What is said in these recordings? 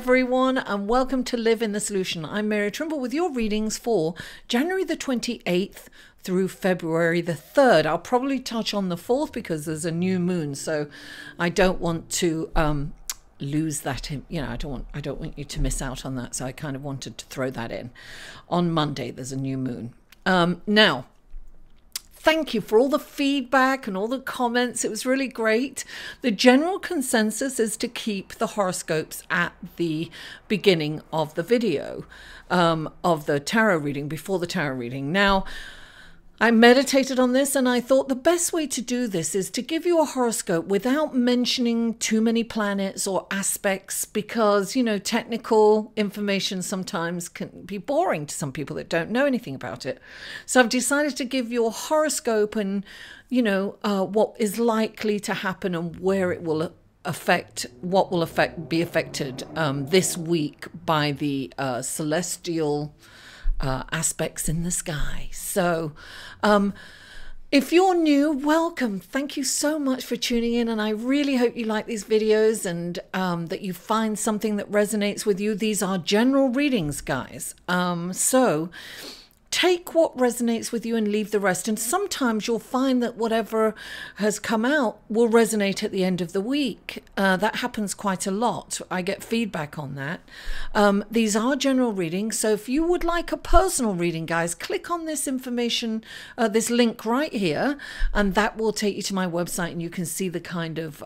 everyone, and welcome to Live in the Solution. I'm Mary Trimble with your readings for January the 28th through February the 3rd. I'll probably touch on the 4th because there's a new moon, so I don't want to lose that in, I don't want you to miss out on that, so I kind of wanted to throw that in. On Monday there's a new moon. Now, thank you for all the feedback and all the comments. It was really great. The general consensus is to keep the horoscopes at the beginning of the video, of the tarot reading, before the tarot reading. Now, I meditated on this and I thought the best way to do this is to give you a horoscope without mentioning too many planets or aspects, because, technical information sometimes can be boring to some people that don't know anything about it. So I've decided to give you a horoscope and, what is likely to happen and where it will affect, what will be affected this week by the celestial aspects in the sky. So if you're new, welcome. Thank you so much for tuning in, and I really hope you like these videos and that you find something that resonates with you. These are general readings, guys. So take what resonates with you and leave the rest. And sometimes you'll find that whatever has come out will resonate at the end of the week. That happens quite a lot. I get feedback on that. These are general readings. So if you would like a personal reading, guys, click on this information, this link right here, and that will take you to my website and you can see the kind of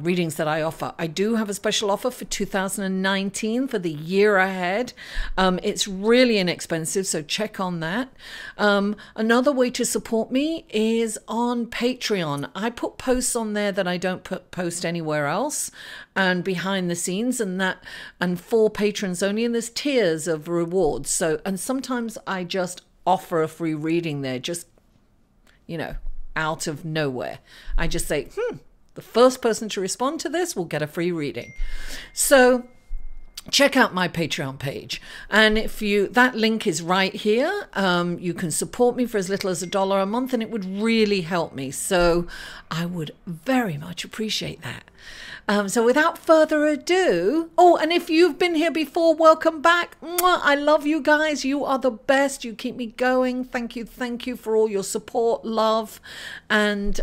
readings that I offer. I do have a special offer for 2019 for the year ahead. It's really inexpensive, so check on that. Another way to support me is on Patreon. I put posts on there that I don't post anywhere else, and behind the scenes, and for patrons only, and there's tiers of rewards. So, and sometimes I just offer a free reading there, just, out of nowhere. I just say, the first person to respond to this will get a free reading. So check out my Patreon page. And that link is right here. You can support me for as little as $1 a month, and it would really help me. So I would very much appreciate that. So without further ado, and if you've been here before, welcome back. Mwah, I love you guys. You are the best. You keep me going. Thank you for all your support, love, and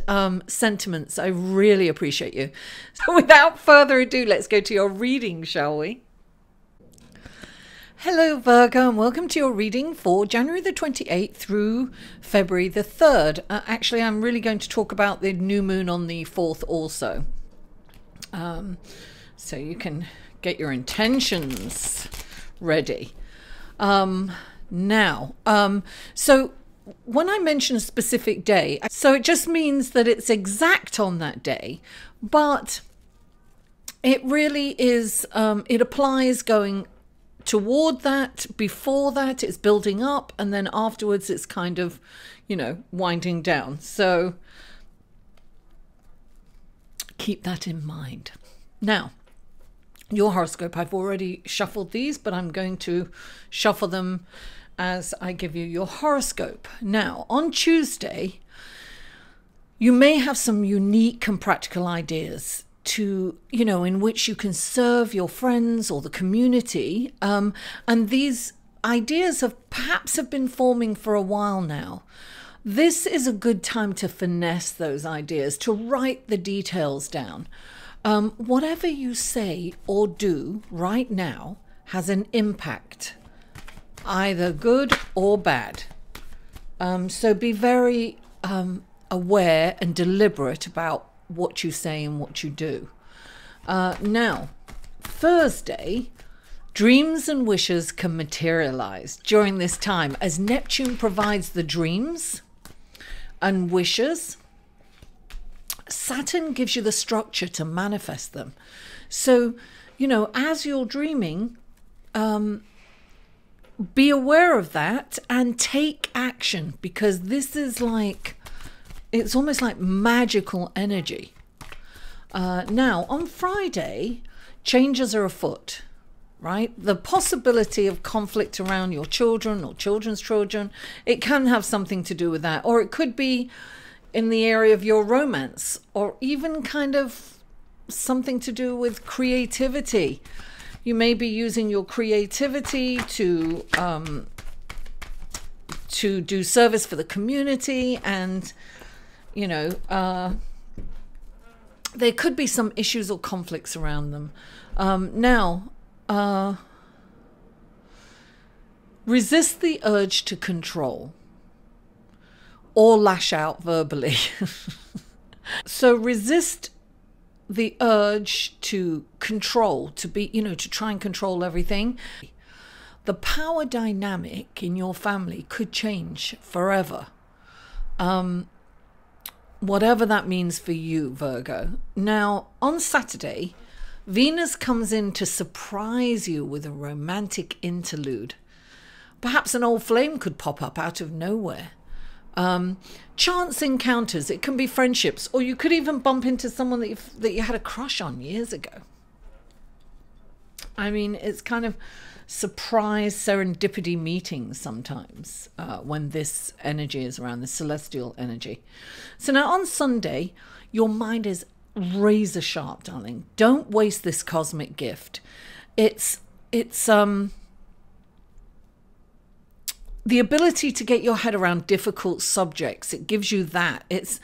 sentiments. I really appreciate you. So without further ado, let's go to your reading, shall we? Hello Virgo, and welcome to your reading for January the 28th through February the 3rd. Actually, I'm really going to talk about the new moon on the 4th also. So you can get your intentions ready. So when I mention a specific day, so it just means that it's exact on that day, but it really is, it applies going toward that, before that it's building up, and then afterwards it's kind of, winding down. So keep that in mind. Now, your horoscope, I've already shuffled these, but I'm going to shuffle them as I give you your horoscope. Now, on Tuesday, you may have some unique and practical ideas in which you can serve your friends or the community. And these ideas perhaps have been forming for a while now. This is a good time to finesse those ideas, to write the details down. Whatever you say or do right now has an impact, either good or bad. So be very aware and deliberate about what you say and what you do. Now, Thursday, dreams and wishes can materialize during this time as Neptune provides the dreams and wishes. Saturn gives you the structure to manifest them. So, as you're dreaming, be aware of that and take action, because this is it's almost like magical energy. Now, on Friday, changes are afoot, right? The possibility of conflict around your children or children's children, it can have something to do with that. Or it could be in the area of your romance, or even kind of something to do with creativity. You may be using your creativity to do service for the community, and you know, there could be some issues or conflicts around them. Resist the urge to control or lash out verbally. So resist the urge to control, to be, you know, to try and control everything. The power dynamic in your family could change forever. Whatever that means for you, Virgo. Now, on Saturday, Venus comes in to surprise you with a romantic interlude. Perhaps an old flame could pop up out of nowhere. Chance encounters, it can be friendships, or you could even bump into someone that you had a crush on years ago. I mean, it's kind of surprise serendipity meetings sometimes when this energy is around, the celestial energy. So now on Sunday, your mind is razor sharp, darling. Don't waste this cosmic gift. It's the ability to get your head around difficult subjects. It gives you that. It's,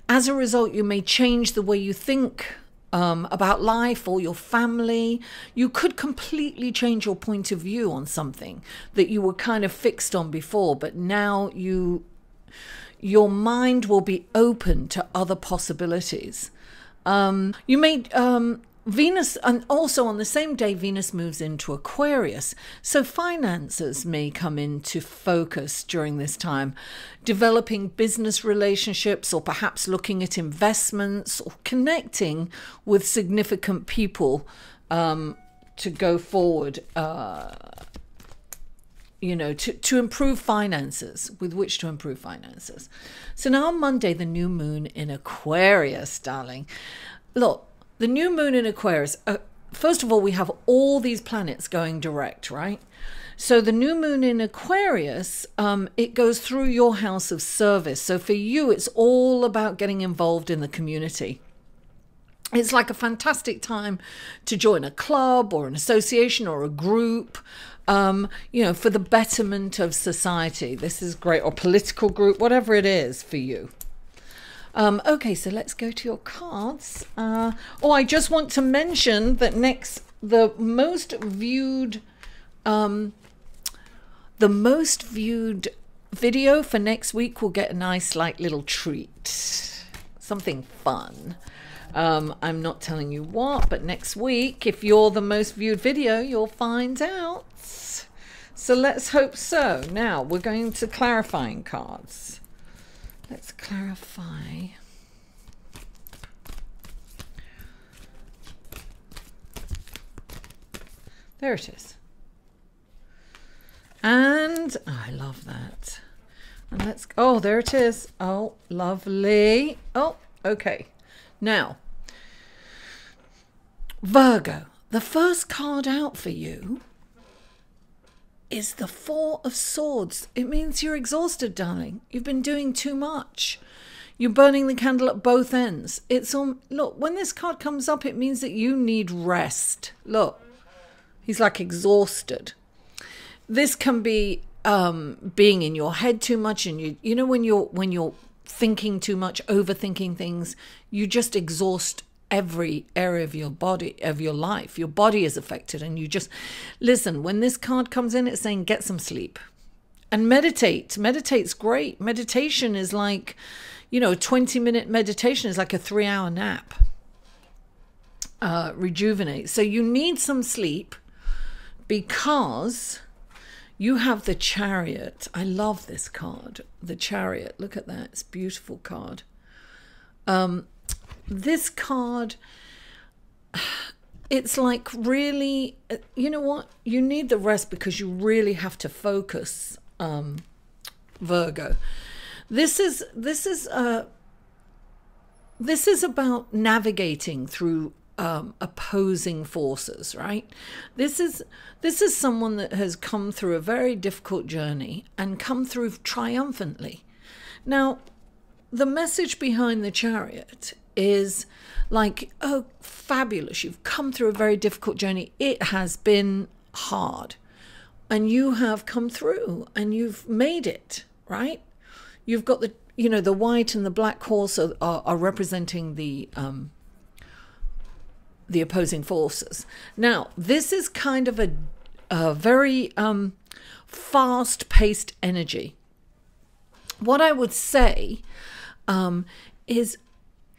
as a result, you may change the way you think about life or your family. You could completely change your point of view on something that you were kind of fixed on before, but now your mind will be open to other possibilities. You may Venus, and also on the same day, Venus moves into Aquarius. So finances may come into focus during this time, developing business relationships, or perhaps looking at investments, or connecting with significant people to go forward, you know, to improve finances, with which to improve finances. So now on Monday, the new moon in Aquarius, darling. Look, the new moon in Aquarius, first of all, we have all these planets going direct, right? So the new moon in Aquarius, it goes through your house of service. So for you, it's all about getting involved in the community. It's like a fantastic time to join a club or an association or a group, you know, for the betterment of society. This is great. Or political group, whatever it is for you. Okay, so let's go to your cards. I just want to mention that the most viewed video for next week will get a nice, like, little treat, something fun. I'm not telling you what, but next week, if you're the most viewed video, you'll find out. So let's hope so. Now we're going to clarifying cards. Let's clarify. There it is. And I love that. And let's, oh, there it is. Oh, lovely. Oh, okay. Now, Virgo, the first card out for you is the Four of Swords. It means you're exhausted, darling. You've been doing too much. You're burning the candle at both ends. It's on. Look, when this card comes up, it means that you need rest. Look, he's like exhausted. This can be being in your head too much, and you know when you're thinking too much, overthinking things, you just exhaust every area of your body, of your life. Your body is affected, and you just listen. When this card comes in, it's saying get some sleep and meditate. Meditate's great. Meditation is like, you know, a 20-minute meditation is like a 3-hour nap. Rejuvenate. So you need some sleep because you have the Chariot. I love this card, the Chariot. Look at that. It's a beautiful card. This card, it's like really, you know what? You need the rest because you really have to focus, Virgo. This is about navigating through opposing forces, right? This is someone that has come through a very difficult journey and come through triumphantly. Now, the message behind the Chariot is like, oh, fabulous. You've come through a very difficult journey. It has been hard. And you have come through and you've made it, right? You've got the, the white and the black horse are representing the opposing forces. Now, this is kind of a very fast-paced energy. What I would say is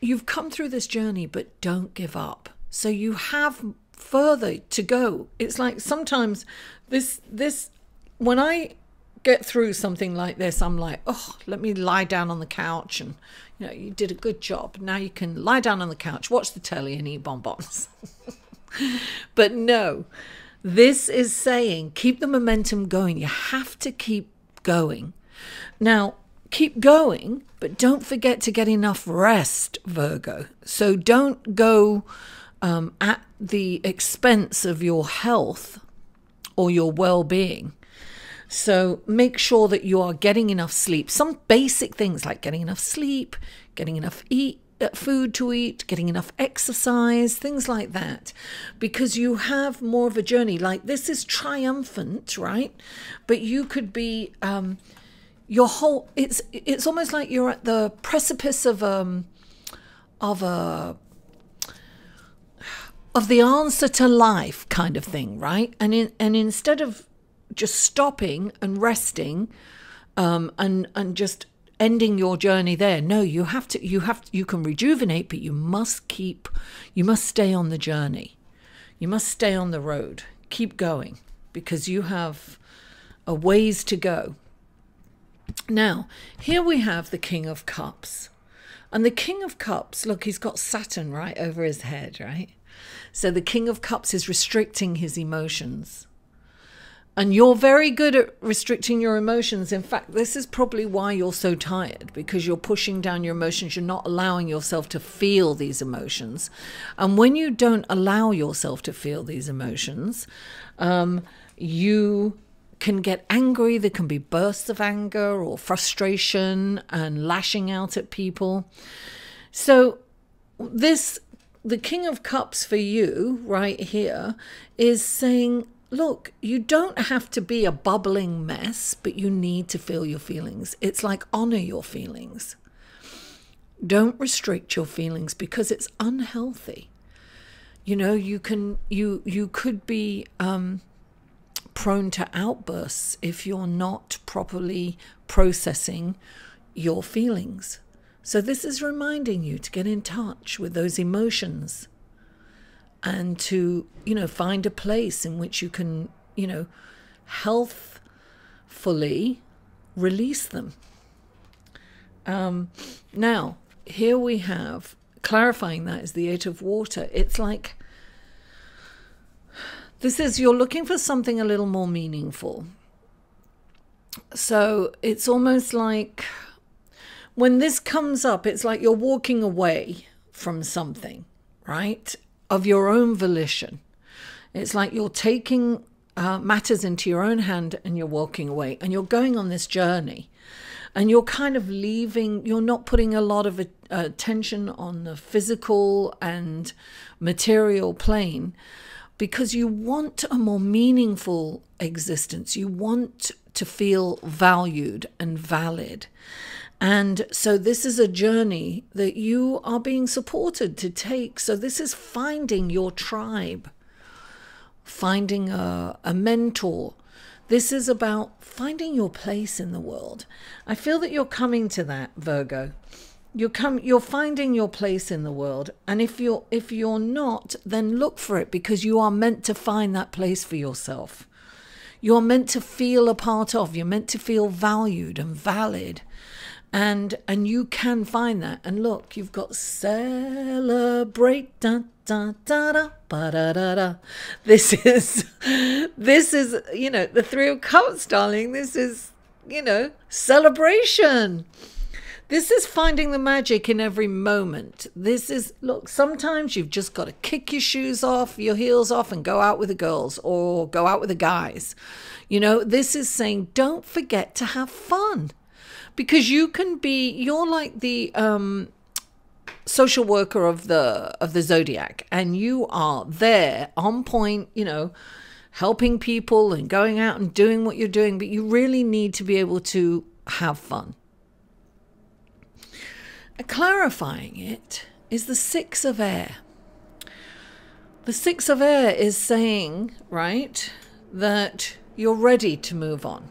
you've come through this journey, but don't give up. So you have further to go. It's like sometimes this when I get through something like this, I'm like, oh, let me lie down on the couch and, you did a good job. Now you can lie down on the couch, watch the telly and eat bonbons. But no, this is saying keep the momentum going. You have to keep going. Now, keep going, but don't forget to get enough rest, Virgo. So don't go at the expense of your health or your well-being. So make sure that you are getting enough sleep. Some basic things like getting enough sleep, getting enough food to eat, getting enough exercise, things like that. Because you have more of a journey. Like this is triumphant, right? But you could be your whole. It's almost like you're at the precipice of the answer to life kind of thing, right? And instead of just stopping and resting and just ending your journey there, no, you can rejuvenate, but you must stay on the journey. You must stay on the road. Keep going, because you have a ways to go. Now, here we have the King of Cups. And the King of Cups, look, he's got Saturn right over his head, right? So the King of Cups is restricting his emotions. And you're very good at restricting your emotions. In fact, this is probably why you're so tired, because you're pushing down your emotions. You're not allowing yourself to feel these emotions. And when you don't allow yourself to feel these emotions, you can get angry. There can be bursts of anger or frustration and lashing out at people. So the King of Cups for you right here is saying, look, you don't have to be a bubbling mess, but you need to feel your feelings. It's like honor your feelings. Don't restrict your feelings because it's unhealthy. You could be prone to outbursts if you're not properly processing your feelings. So this is reminding you to get in touch with those emotions and to, find a place in which you can, healthfully release them. Now, here we have, clarifying that is the Eight of Water. It's like, you're looking for something a little more meaningful. So it's almost like when this comes up, it's like you're walking away from something, right? Of your own volition. It's like you're taking matters into your own hand and you're walking away and you're going on this journey and you're kind of leaving. You're not putting a lot of attention on the physical and material plane because you want a more meaningful existence. You want to feel valued and valid. And so this is a journey that you are being supported to take. So this is finding your tribe, finding a mentor. This is about finding your place in the world. I feel that you're coming to that, Virgo. You're finding your place in the world. And if you're not, then look for it, because you are meant to find that place for yourself. You're meant to feel a part of. You're meant to feel valued and valid. And you can find that. And look, you've got celebrate, da da da da ba da da da. This is the Three of Cups, darling. This is celebration. This is finding the magic in every moment. Look, sometimes you've just got to kick your shoes off, your heels off, and go out with the girls or go out with the guys. This is saying don't forget to have fun. Because you're like the social worker of the zodiac, and you are there on point, you know, helping people and going out and doing what you're doing, but you really need to be able to have fun. Clarifying it is the Six of Air. The Six of Air is saying, right, that you're ready to move on.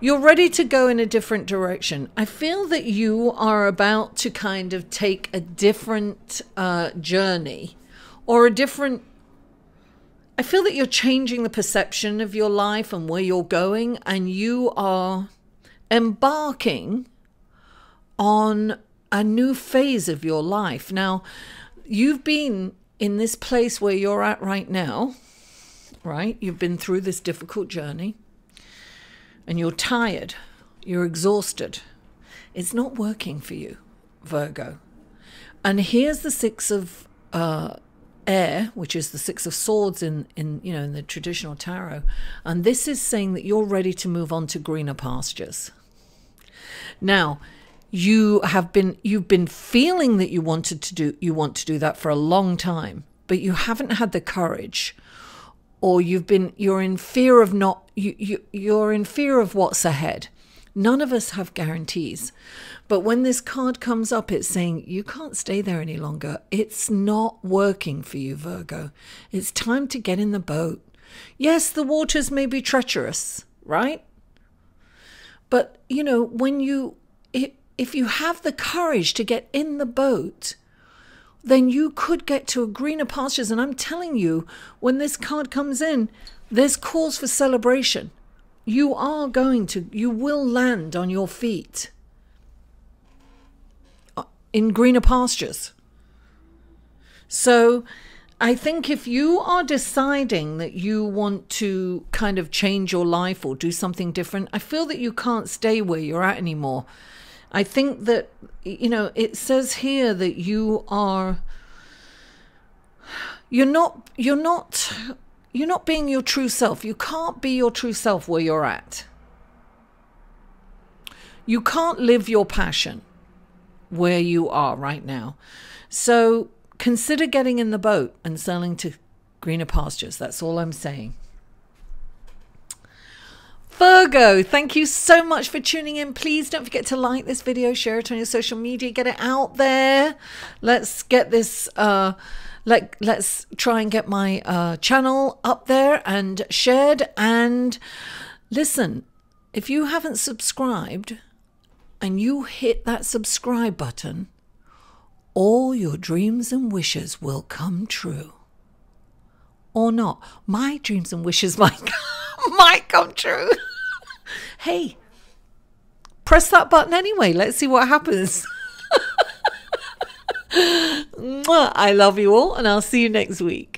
You're ready to go in a different direction. I feel that you are about to kind of take a different journey, or a different... I feel that you're changing the perception of your life and where you're going, and you are embarking on a new phase of your life. Now, you've been in this place where you're at right now, right? You've been through this difficult journey. And you're tired, you're exhausted. It's not working for you, Virgo. And here's the Six of Air, which is the Six of Swords in the traditional tarot. And this is saying that you're ready to move on to greener pastures. Now, you've been feeling that you want to do that for a long time, but you haven't had the courage. Or you're in fear of you're in fear of what's ahead. None of us have guarantees. But when this card comes up, it's saying you can't stay there any longer. It's not working for you, Virgo. It's time to get in the boat. Yes, the waters may be treacherous, right? But, you know, if you have the courage to get in the boat, then you could get to a greener pastures. And I'm telling you, when this card comes in, there's cause for celebration. You will land on your feet in greener pastures. So I think if you are deciding that you want to kind of change your life or do something different, I feel that you can't stay where you're at anymore. I think that, you know, it says here that you're not being your true self. You can't be your true self where you're at. You can't live your passion where you are right now. So consider getting in the boat and sailing to greener pastures. That's all I'm saying. Virgo, thank you so much for tuning in. Please don't forget to like this video, share it on your social media, get it out there. Let's get this, let's try and get my channel up there and shared. And listen, if you haven't subscribed and you hit that subscribe button, all your dreams and wishes will come true. Or not. My dreams and wishes might come true. Hey, press that button anyway. Let's see what happens. I love you all, and I'll see you next week.